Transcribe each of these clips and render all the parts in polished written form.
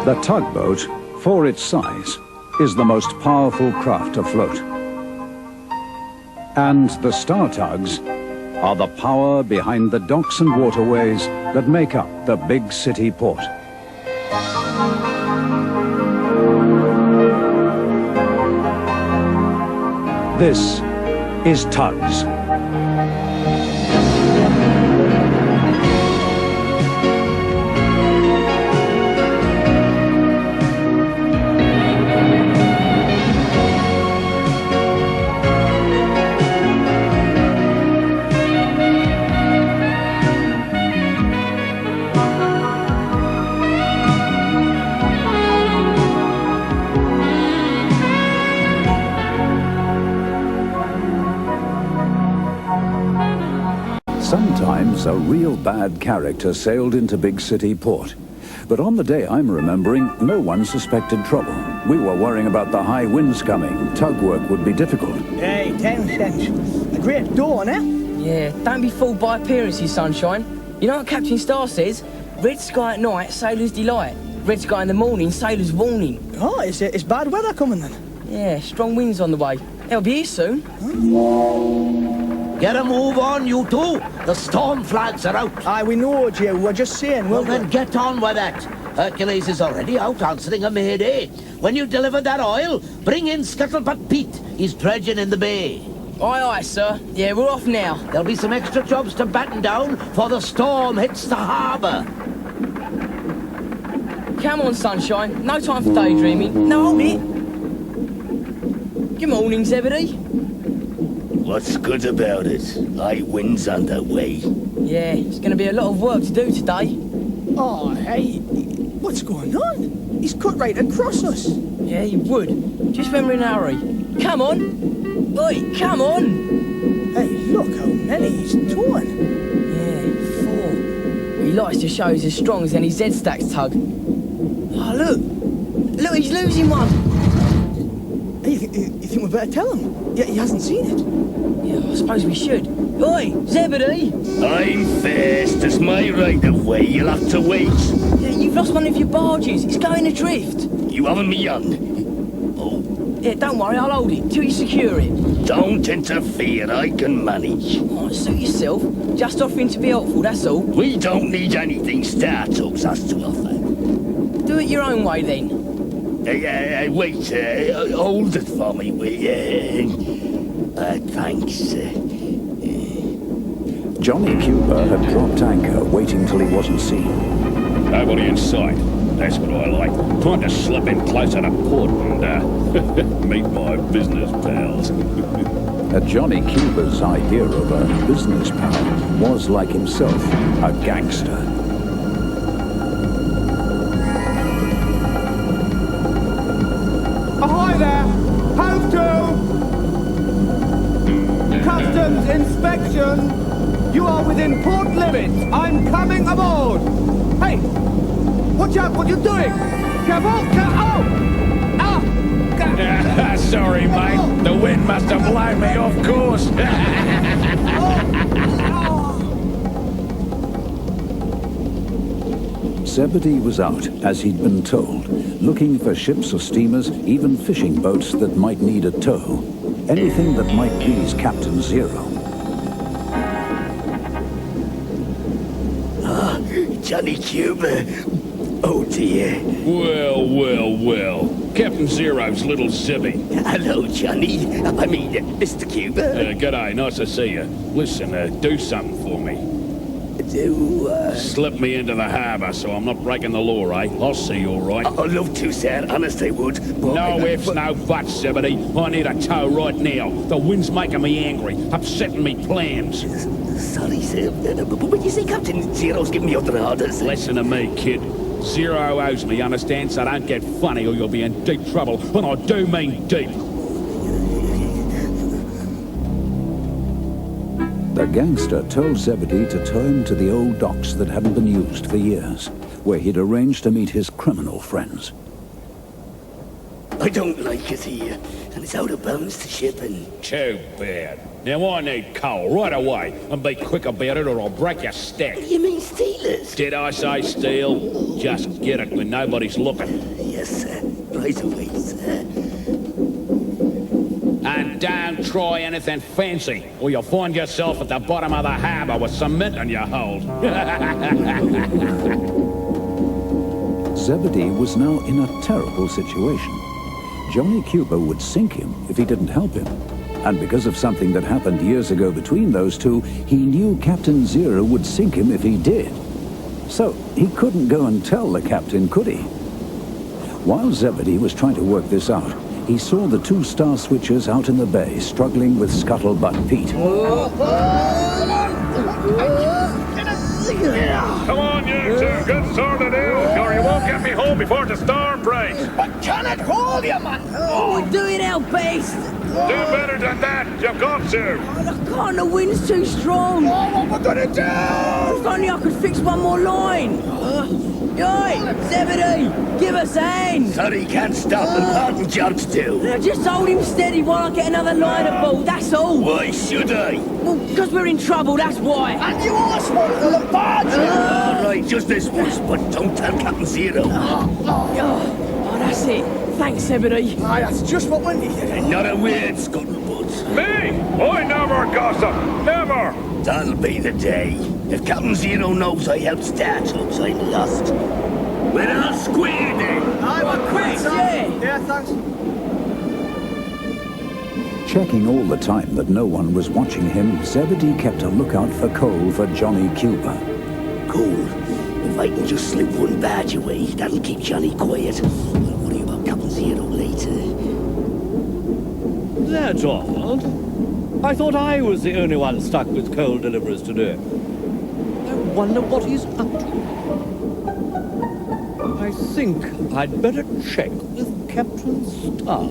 The tugboat, for its size, is the most powerful craft afloat. And the Star Tugs are the power behind the docks and waterways that make up the big city port. This is TUGS. Sometimes a real bad character sailed into big city port. But on the day I'm remembering, no one suspected trouble. We were worrying about the high winds coming. Tug work would be difficult. Hey, 10 cents. A great dawn, eh? Yeah, don't be fooled by appearances, Sunshine. You know what Captain Star says? Red sky at night, sailor's delight. Red sky in the morning, sailor's warning. Oh, it's bad weather coming then? Yeah, strong winds on the way. They'll be here soon. Get a move on, you two. The storm flags are out. Aye, we know, Joe. We're just saying, Well, then get on with it. Hercules is already out answering a mayday. When you deliver that oil, bring in Scuttlebutt Pete. He's dredging in the bay. Aye, aye, sir. Yeah, we're off now. There'll be some extra jobs to batten down before the storm hits the harbour. Come on, Sunshine. No time for daydreaming. No, hold it. Good morning, Zebedee. What's good about it? High winds underway. Yeah, it's going to be a lot of work to do today. Oh, hey. What's going on? He's cut right across us. Yeah, you would. Just when we're in a hurry. Come on. Oi, come on. Hey, look how many he's towing. Yeah, 4. He likes to show he's as strong as any Z-Stacks tug. Oh, look. Look, he's losing one. Hey, you think we better tell him? Yeah, he hasn't seen it. Yeah, I suppose we should. Oi, Zebedee! I'm first. It's my right of way. You'll have to wait. Yeah, you've lost one of your barges. It's going adrift. You having me on? Oh. Yeah, don't worry, I'll hold it till you secure it. Don't interfere. I can manage. Oh, suit yourself. Just offering to be helpful, that's all. We don't need anything Star Tugs has to offer. Do it your own way, then. Wait. Hold it for me, will you? Thanks. Johnny Cuba had dropped anchor, waiting till he wasn't seen. Nobody in sight. That's what I like. Time to slip in closer to port and meet my business pals. Johnny Cuba's idea of a business pal was, like himself, a gangster. Ahoy there! Hove to! Customs inspection! You are within port limits! I'm coming aboard! Hey! Watch out what you're doing! Careful! Oh! Ah! Sorry, mate. The wind must have blown me off course. Zebedee was out, as he'd been told, looking for ships or steamers, even fishing boats that might need a tow. Anything that might please Captain Zero. Ah, Johnny Cuba. Oh dear. Well. Captain Zero's little Zibby. Hello, Johnny. I mean, Mr. Cuba. G'day, nice to see you. Listen, do something for me. Slip me into the harbour so I'm not breaking the law, eh? I'll see you all right. I'd love to, sir. Honest, I would. But no ifs, no buts, Zebedee. I need a tow right now. The wind's making me angry, upsetting me plans. Sorry, sir. But when you say Captain Zero's giving me other orders... Listen to me, kid. Zero owes me, understand? So don't get funny or you'll be in deep trouble. And I do mean deep. The gangster told Zebedee to tow him to the old docks that hadn't been used for years, where he'd arranged to meet his criminal friends. I don't like it here, and it's out of bounds to shipping. Too bad. Now I need coal right away, and be quick about it or I'll break your stack. You mean steal orders. Did I say steal? Just get it when nobody's looking. Yes, sir. Right away, sir. And don't try anything fancy, or you'll find yourself at the bottom of the harbour with cement in your hold. Zebedee was now in a terrible situation. Johnny Cuba would sink him if he didn't help him. And because of something that happened years ago between those two, he knew Captain Zero would sink him if he did. So he couldn't go and tell the captain, could he? While Zebedee was trying to work this out, he saw the two star switchers out in the bay struggling with Scuttlebutt Pete. Come on, you two, get sorted out, or you won't get me home before the storm breaks. I cannot hold you, man. Oh, do it our best. Do better than that, you've got to. I can't, the wind's too strong. Oh, what we're gonna do? If only I could fix one more line. Oi, Zebedee, give us a hand. Sorry, can't stop and Martin Jobs do. Just hold him steady while I get another line aboard, that's all. Why should I? Well, because we're in trouble, that's why. And you almost wanted to look bad. All right, just this once, but don't tell Captain Zero. Oh, that's it. Thanks, Zebedee. Aye, that's just what we needed. Not a word, Scuttlebutt. Me? I never gossip, never. That'll be the day. If Captain Zero knows I helped start TUGS, I'm lost. We're all squared then. Aye, we're quits, Yeah. Yeah, thanks. Checking all the time that no one was watching him, Zebedee kept a lookout for coal for Johnny Cuba. Cool. If I can just slip one badge away, that'll keep Johnny quiet. I'll worry about Captain Zero later. That's odd. I thought I was the only one stuck with coal deliveries today. I wonder what he's up to. I think I'd better check with Captain Star.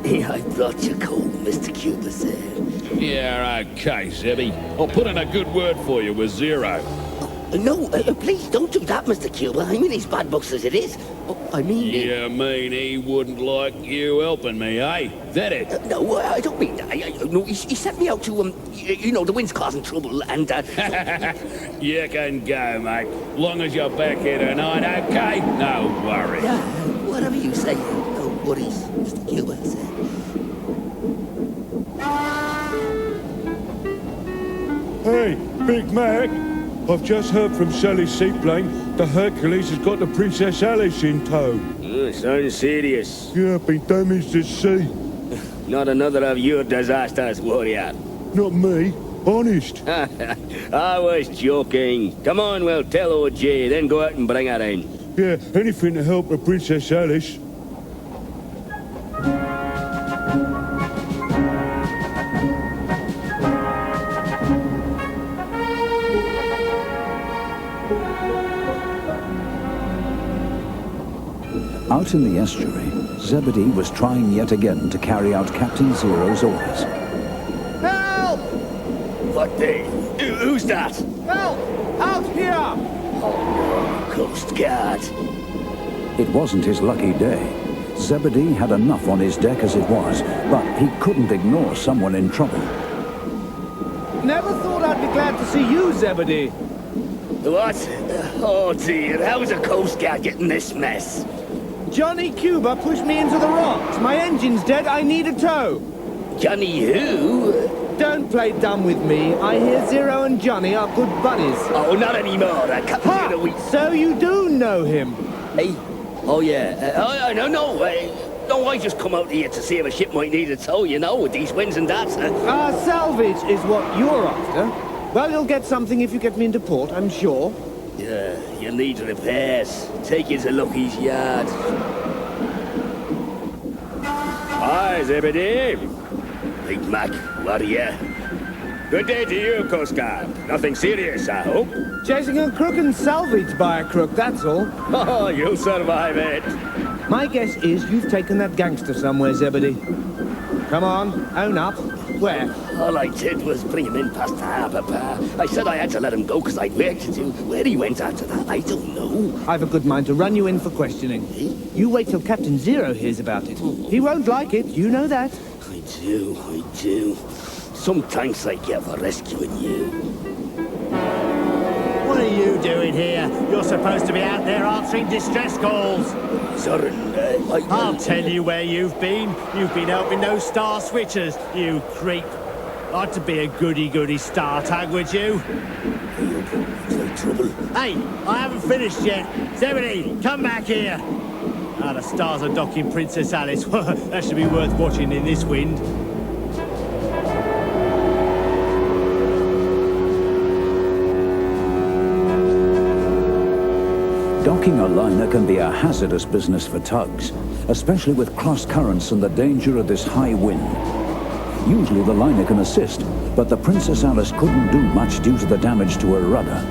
I brought you coal, Mr. Cuba said. Yeah, okay, Zebby. I'll put in a good word for you with Zero. No, please don't do that, Mr. Cuba. I'm in his bad books as it is. I mean... You mean he wouldn't like you helping me, eh? That it? No, I don't mean that. No, he sent me out to, you know, the wind's causing trouble, and, You can go, mate. Long as you're back here tonight, okay? No worries. Yeah, whatever you say. No worries, Mr. Cuba said. Hey, Big Mac. I've just heard from Sally's seaplane. The Hercules has got the Princess Alice in tow. Sounds serious. Yeah, been damaged at sea. Not another of your disasters, warrior. Not me. Honest. I was joking. Come on, we'll tell OJ, then go out and bring her in. Yeah, anything to help the Princess Alice. Out in the estuary, Zebedee was trying yet again to carry out Captain Zero's orders. Help! What the? Who's that? Help! Out here! Oh, no, Coast Guard. It wasn't his lucky day. Zebedee had enough on his deck as it was, but he couldn't ignore someone in trouble. Never thought I'd be glad to see you, Zebedee. What? Oh dear, how's a Coast Guard getting this mess? Johnny Cuba pushed me into the rocks. My engine's dead. I need a tow. Johnny who? Don't play dumb with me. I hear Zero and Johnny are good buddies. Oh, not anymore. Captain Zero, we... So you do know him? Hey? Oh, yeah. No, I just come out here to see if a ship might need a tow, you know, with these winds and that. Salvage is what you're after. Well, you'll get something if you get me into port, I'm sure. Yeah, you'll need repairs. Take you to Lucky's yard. Hi, Zebedee. Big Mac, warrior. Good day to you, Coast Guard. Nothing serious, I hope. Chasing a crook and salvaged by a crook, that's all. Oh, you'll survive it. My guess is you've taken that gangster somewhere, Zebedee. Come on, own up. Where? All I did was bring him in past the harbour bar. I said I had to let him go because I'd work to do. Where he went after that, I don't know. I've a good mind to run you in for questioning. You wait till Captain Zero hears about it. He won't like it, you know that. I I do. Some thanks I get for rescuing you. What are you doing here? You're supposed to be out there answering distress calls. Zorran, I'll tell you where you've been. You've been helping those star switchers, you creep. Ought to be a goody-goody star tag, would you? Is there trouble? Hey, I haven't finished yet. Zebedee, come back here. Ah, the stars are docking Princess Alice. That should be worth watching in this wind. Docking a liner can be a hazardous business for tugs, especially with cross currents and the danger of this high wind. Usually the liner can assist, but the Princess Alice couldn't do much due to the damage to her rudder.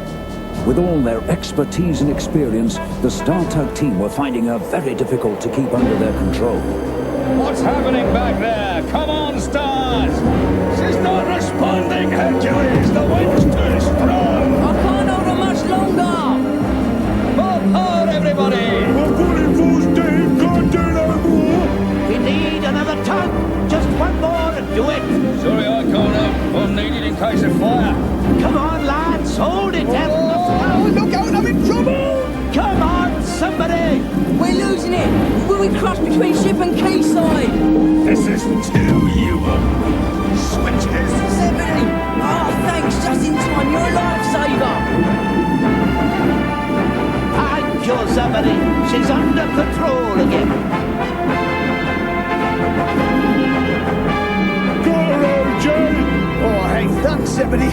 With all their expertise and experience, the Star Tug team were finding her very difficult to keep under their control. What's happening back there? Come on, Stars! She's not responding, Hercules! The wind's too strong! I can't hold her much longer! Pull hard, everybody! Can't do no more. We need another tug. Just one more and do it. Sorry, I can't help. I'll need it in case of fire. Come on, lads. Hold it. Oh, look out, I'm in trouble! Come on, somebody. We're losing it! Will we crush between ship and quayside? This is too you switches. Zebedee! Oh, thanks, just in time. You're a lifesaver! Thank you, Zebedee. She's under control again. Got her, OJ. Oh, hey, thanks, Zebedee.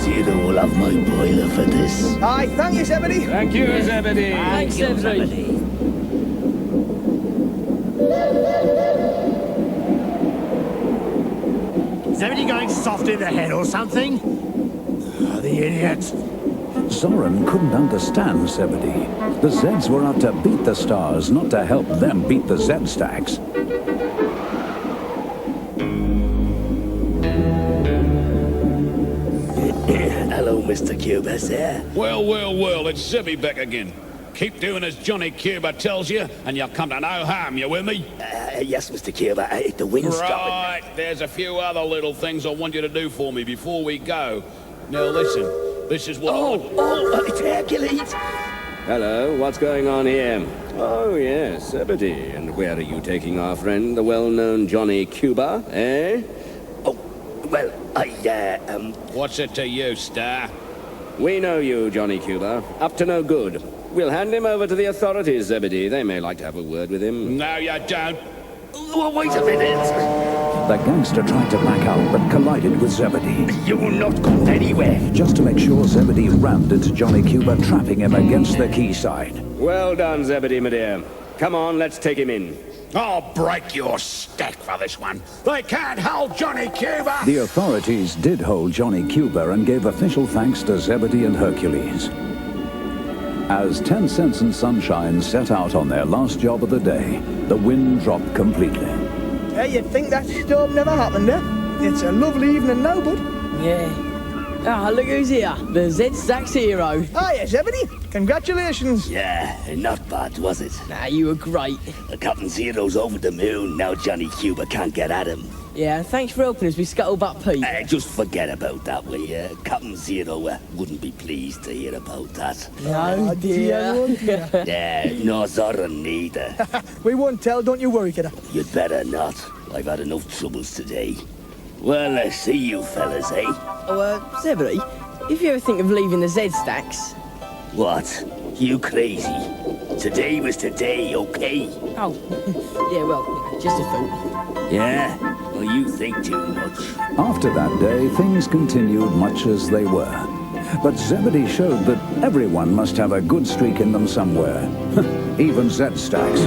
Zero will have my boiler for this. Aye, thank you, Zebedee. Thank you, Zebedee. Thanks, Zebedee. Zebedee going soft in the head or something? Oh, the idiot. Zorran couldn't understand Zebedee. The Zeds were out to beat the Stars, not to help them beat the Z-Stacks. Hello, Mr. Cuba, sir. Well, it's Zebby back again. Keep doing as Johnny Cuba tells you, and you'll come to no harm, you with me? Yes, Mr. Cuba, the wind's dropping. Right, there's a few other little things I want you to do for me before we go. Now listen, this is what It's Hercules. Hello, what's going on here? Oh, yes, Zebedee. And where are you taking our friend, the well-known Johnny Cuba, eh? Oh, well, What's it to you, Star? We know you, Johnny Cuba. Up to no good. We'll hand him over to the authorities, Zebedee. They may like to have a word with him. No, you don't. Oh, wait a minute. The gangster tried to back out, but collided with Zebedee. You will not go anywhere. Just to make sure, Zebedee rammed into Johnny Cuba, trapping him against the quayside. Well done, Zebedee, my dear. Come on, let's take him in. I'll break your stack for this one. They can't hold Johnny Cuba! The authorities did hold Johnny Cuba and gave official thanks to Zebedee and Hercules. As 10 Cents and Sunshine set out on their last job of the day, the wind dropped completely. Hey, you'd think that storm never happened, eh? It's a lovely evening now, bud. Yeah. Ah, look who's here. The Z-Stacks hero. Ah, yes, Zebedee. Congratulations. Yeah, not bad, was it? Nah, you were great. Captain Zero's over the moon. Now Johnny Cuba can't get at him. Yeah, thanks for helping us with Scuttlebutt Pete. Just forget about that, will you? Captain Zero wouldn't be pleased to hear about that. Oh, dear. Yeah, no Zorran neither. We won't tell, don't you worry, kiddo. You'd better not. I've had enough troubles today. Well, see you fellas, eh? Oh, Zebedee, if you ever think of leaving the Z-Stacks... What? You crazy? Today was today, okay? Oh, yeah, well, just a thought. Yeah? Well, you think too much. After that day, things continued much as they were. But Zebedee showed that everyone must have a good streak in them somewhere. Even Z-Stacks.